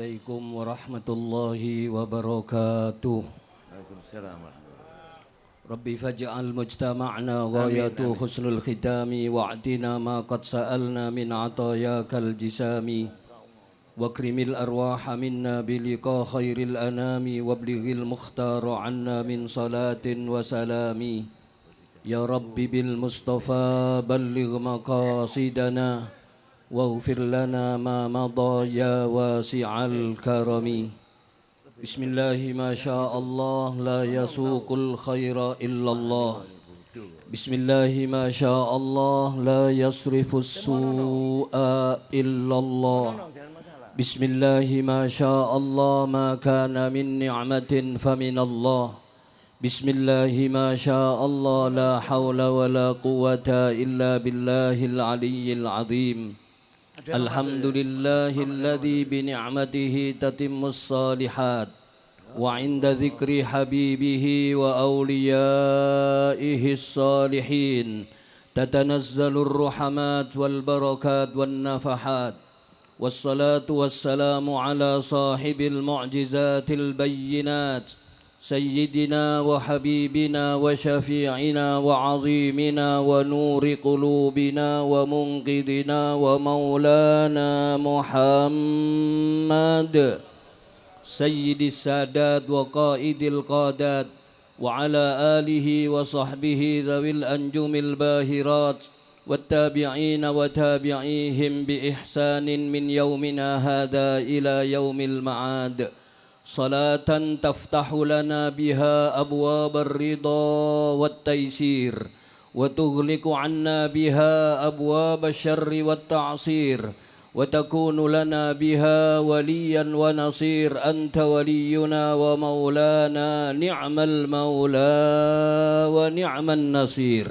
Assalamualaikum warahmatullahi wabarakatuh. Waalaikumsalam warahmatullahi. Rabbi faj'al mujtama'na ghayatu husnul khitami wa'tina ma qad sa'alna min atayakal jisami wakrimil arwaha minna biliqa khairil anami wablighil mukhtara anna min salatin wa salami. Ya Rabbi bil Mustafa balligh maqasidana waghfir lana ma madha ya wasi'al karami. Bismillahi ma sya'allah la yasuqul khaira illallah. Bismillahi ma sya'allah la yasrifus su'a illallah. Bismillahi ma sya'allah ma kana min ni'matin faminallah. Bismillahi ma sya'allah la hawla wa la quwwata illa billahil aliyyil azim. Alhamdulillahilladzi bi ni'matihi tatimmus salihat wa 'inda dzikri habibihi wa awliyaihi salihin tatanazzalur ruhamat wal barakat wan nafahat. Wassalatu wassalamu ala sahibil mu'jizatil bayyinat Sayyidina wa habibina wa syafi'ina wa azimina wa nuri qulubina wa munqidina wa maulana Muhammad Sayyidis sadat wa qaidil qadat wa ala alihi wa sahbihi dhawil anjumil bahirat wattabi'ina wa tabi'ihim bi ihsanin min yawmina hadha ila yawmil ma'ad. Salatan taftahu lana biha abwab ar-ridha wat-taysir wa tughliqu 'anna biha abwab asy-syarri wat-ta'sir wa takunu lana biha waliyan wa nasir. Anta waliyuna wa maulana ni'mal maula wa ni'man nasir.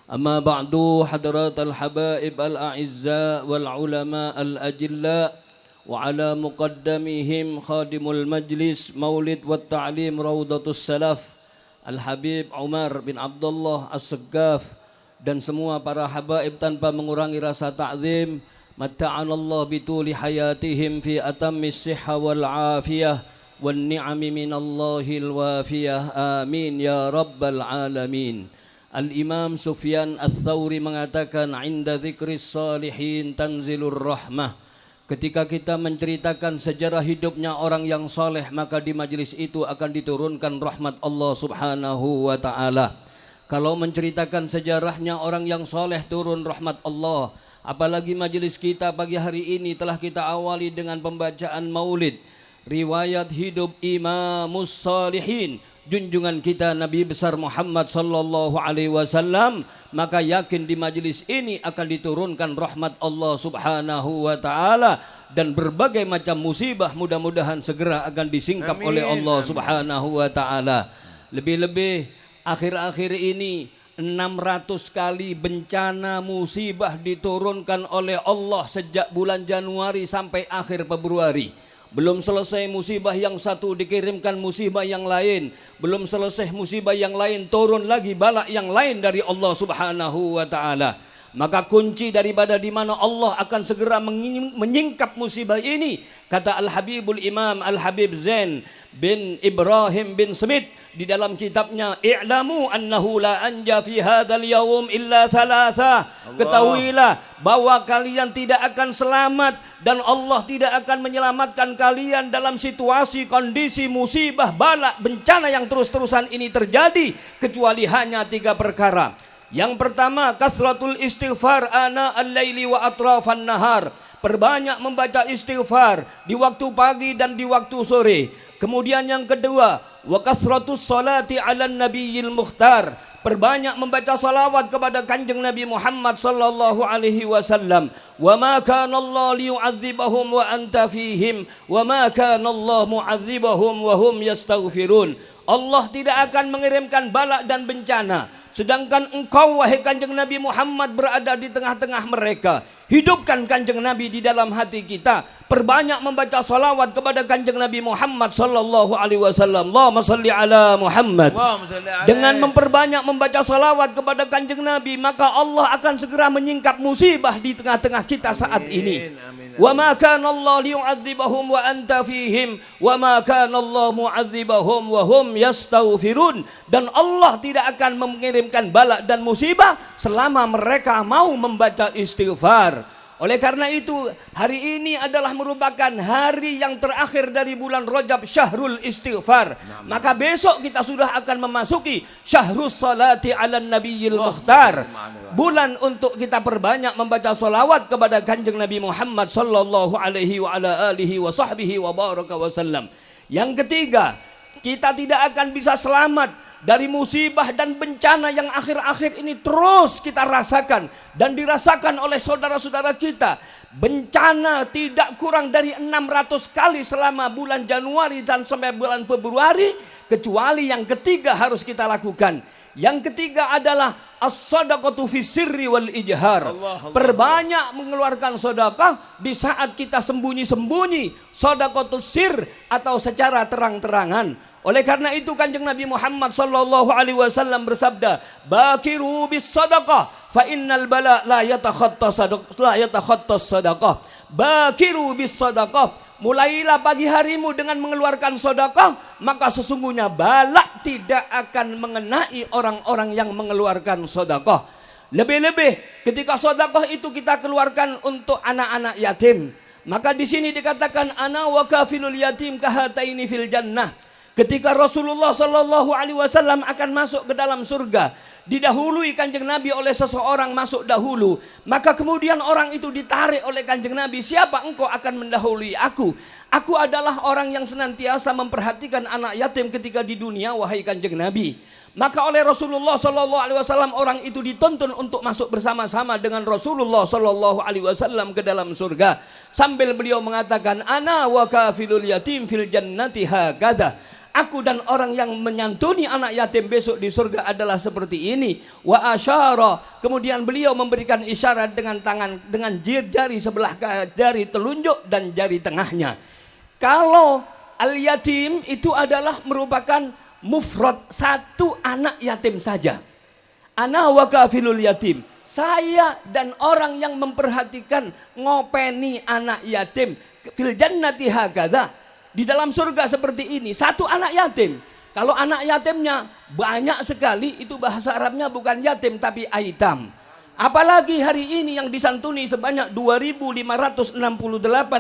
Amma ba'du, hadratal habaib al-a'izza wal ulama al-ajilla wa ala muqaddamihim khadimul majlis maulid wa ta'lim raudatus salaf Al-Habib Umar bin Abdullah As-Saggaf dan semua para habaib tanpa mengurangi rasa ta'zim. Matta'anallah bituli hayatihim fi atammis sihha wal afiyah wan ni'ami minallahil wafiyah. Amin ya rabbal alamin. Al-Imam Sufyan Ats-Tsauri mengatakan, inda dzikris salihin tanzilur rahmah. Ketika kita menceritakan sejarah hidupnya orang yang saleh, maka di majlis itu akan diturunkan rahmat Allah subhanahu wa ta'ala. Kalau menceritakan sejarahnya orang yang saleh, turun rahmat Allah. Apalagi majlis kita pagi hari ini telah kita awali dengan pembacaan maulid, riwayat hidup Imamus Salihin, junjungan kita Nabi besar Muhammad sallallahu alaihi wasallam. Maka yakin di majlis ini akan diturunkan rahmat Allah subhanahu wa ta'ala, dan berbagai macam musibah mudah-mudahan segera akan disingkap oleh Allah subhanahu wa ta'ala. Lebih-lebih akhir-akhir ini 600 kali bencana musibah diturunkan oleh Allah sejak bulan Januari sampai akhir Februari. Belum selesai musibah yang satu, dikirimkan musibah yang lain. Belum selesai musibah yang lain, turun lagi bala yang lain dari Allah subhanahu wa ta'ala. Maka kunci daripada di mana Allah akan segera menyingkap musibah ini, kata Al-Habibul Imam Al-Habib Zain bin Ibrahim bin Smith di dalam kitabnya, i'lamu annahu la anja fi hadzal yaum illa thalatha. Ketahuilah bahwa kalian tidak akan selamat dan Allah tidak akan menyelamatkan kalian dalam situasi, kondisi, musibah, bala, bencana yang terus-terusan ini terjadi, kecuali hanya 3 perkara. Yang pertama, kasratul istighfar ana al-laili wa atrafan nahar. Perbanyak membaca istighfar di waktu pagi dan di waktu sore. Kemudian yang kedua, wa kasratus salati 'alan nabiyil mukhtar. Perbanyak membaca salawat kepada kanjeng Nabi Muhammad sallallahu alaihi wasallam. Wa ma kana Allah liyu'adzibahum wa anta fihim wa ma kana Allah mu'adzibahum wa hum yastaghfirun. Allah tidak akan mengirimkan bala dan bencana sedangkan engkau wahai kanjeng Nabi Muhammad berada di tengah-tengah mereka. Hidupkan kanjeng Nabi di dalam hati kita. Perbanyak membaca salawat kepada kanjeng Nabi Muhammad sallallahu alaihi wasallam. Allahumma salli ala Muhammad. Dengan memperbanyak membaca salawat kepada kanjeng Nabi, maka Allah akan segera menyingkap musibah di tengah-tengah kita saat ini. Wa ma kana Allah liyu'adzibahum wa anta fihim wa ma kana Allah mu'adzibahum wa hum yastaghfirun. Dan Allah tidak akan mengirimkan bala dan musibah selama mereka mau membaca istighfar. Oleh karena itu, hari ini adalah merupakan hari yang terakhir dari bulan Rajab, Syahrul Istighfar. Maka besok kita sudah akan memasuki Syahrus Salati ala Nabiyil Mukhtar. Bulan untuk kita perbanyak membaca salawat kepada kanjeng Nabi Muhammad sallallahu alaihi wa ala alihi wa sahbihi wa baraka wasallam. Yang ketiga, kita tidak akan bisa selamat dari musibah dan bencana yang akhir-akhir ini terus kita rasakan dan dirasakan oleh saudara-saudara kita. Bencana tidak kurang dari 600 kali selama bulan Januari dan sampai bulan Februari, kecuali yang ketiga harus kita lakukan. Yang ketiga adalah as-sadaqatu fis sirri wal ijhar. Perbanyak mengeluarkan sedekah di saat kita sembunyi-sembunyi, sedekahus sir atau secara terang-terangan. Oleh karena itu kanjeng Nabi Muhammad sallallahu alaihi wasallam bersabda, "Bakiru bis sadaqah fa innal bala la yatakhattas sadaqah." Bakiru bis sadaqah. Mulailah pagi harimu dengan mengeluarkan sedekah, maka sesungguhnya bala tidak akan mengenai orang-orang yang mengeluarkan sedekah. Lebih-lebih ketika sedekah itu kita keluarkan untuk anak-anak yatim, maka di sini dikatakan ana wa kafilul yatim kahataini fil jannah. Ketika Rasulullah sallallahu alaihi wasallam akan masuk ke dalam surga, didahului kanjeng Nabi oleh seseorang masuk dahulu, maka kemudian orang itu ditarik oleh kanjeng Nabi, "Siapa engkau akan mendahului aku? Aku adalah orang yang senantiasa memperhatikan anak yatim ketika di dunia, wahai kanjeng Nabi." Maka oleh Rasulullah sallallahu alaihi wasallam orang itu dituntun untuk masuk bersama-sama dengan Rasulullah sallallahu alaihi wasallam ke dalam surga, sambil beliau mengatakan, "Ana wa kafilul yatim fil jannati hakadha." Aku dan orang yang menyantuni anak yatim besok di surga adalah seperti ini. Wa asyara. Kemudian beliau memberikan isyarat dengan tangan, dengan jari sebelah jari telunjuk dan jari tengahnya. Kalau al-yatim itu adalah merupakan mufrad, satu anak yatim saja. Ana wa kafilul yatim. Saya dan orang yang memperhatikan ngopeni anak yatim fil jannati hakadha. Di dalam surga seperti ini, satu anak yatim. Kalau anak yatimnya banyak sekali, itu bahasa Arabnya bukan yatim tapi aitam. Apalagi hari ini yang disantuni sebanyak 2.568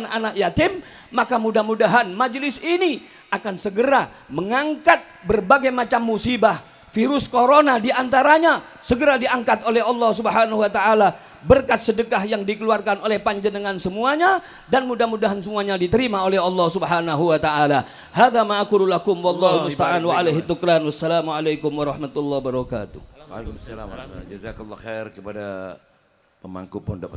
anak yatim, maka mudah-mudahan majelis ini akan segera mengangkat berbagai macam musibah. Virus corona diantaranya segera diangkat oleh Allah Subhanahu wa Ta'ala berkat sedekah yang dikeluarkan oleh panjenengan semuanya, dan mudah-mudahan semuanya diterima oleh Allah Subhanahu wa Ta'ala. Hadza ma aqulu lakum wallahu musta'an wa alaihi tuklan. Wassalamualaikum warahmatullahi wabarakatuh. Waalaikumsalam warahmatullahi wabarakatuh. Jazakallah khair kepada pemangku pondok